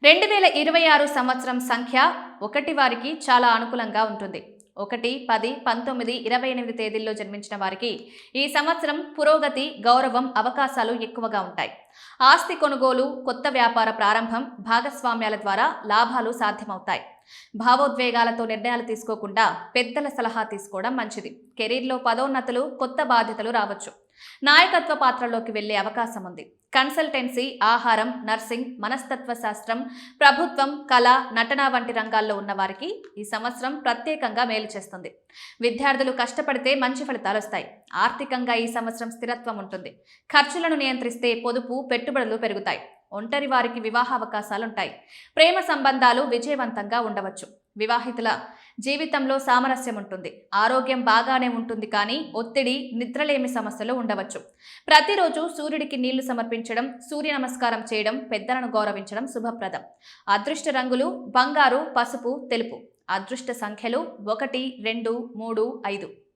2026 సంవత్సరం సంఖ్య 1 వారికి చాలా అనుకూలంగా ఉంటుంది. 1, 10, 19, 28 తేదీల్లో జన్మించిన వారికి ఈ సంవత్సరం పురోగతి, గౌరవం, అవకాశాలు ఎక్కువగా ఉంటాయి. ఆస్తి కొనుగోలు, కొత్త వ్యాపార ప్రారంభం, భాగస్వామ్యాల ద్వారా లాభాలు సాధ్యమవుతాయి. భావోద్వేగాలతో నిర్ణయాలు తీసుకోకుండా పెద్దల సలహా తీసుకోవడం మంచిది. కెరీర్లో పదోన్నతులు, కొత్త బాధ్యతలు రావచ్చు. నాయకత్వ పాత్రలోకి వెళ్లే అవకాశం ఉంది. కన్సల్టెన్సీ, ఆహారం, నర్సింగ్, మనస్తత్వ శాస్త్రం, ప్రభుత్వం, కళ, నటన వంటి రంగాల్లో ఉన్న వారికి ఈ సంవత్సరం ప్రత్యేకంగా మేలు చేస్తుంది. విద్యార్థులు కష్టపడితే మంచి ఫలితాలు వస్తాయి. ఆర్థికంగా ఈ సంవత్సరం స్థిరత్వం ఉంటుంది. ఖర్చులను నియంత్రిస్తే పొదుపు, పెట్టుబడులు పెరుగుతాయి. ఒంటరి వారికి వివాహ అవకాశాలుంటాయి. ప్రేమ సంబంధాలు విజయవంతంగా ఉండవచ్చు. వివాహితుల జీవితంలో సామరస్యం ఉంటుంది. ఆరోగ్యం బాగానే ఉంటుంది, కానీ ఒత్తిడి, నిద్రలేమి సమస్యలు ఉండవచ్చు. ప్రతిరోజు సూర్యుడికి నీళ్లు సమర్పించడం, సూర్య నమస్కారం చేయడం, పెద్దలను గౌరవించడం శుభప్రదం. అదృష్ట రంగులు బంగారు, పసుపు, తెలుపు. అదృష్ట సంఖ్యలు 1, 2, 3, 5.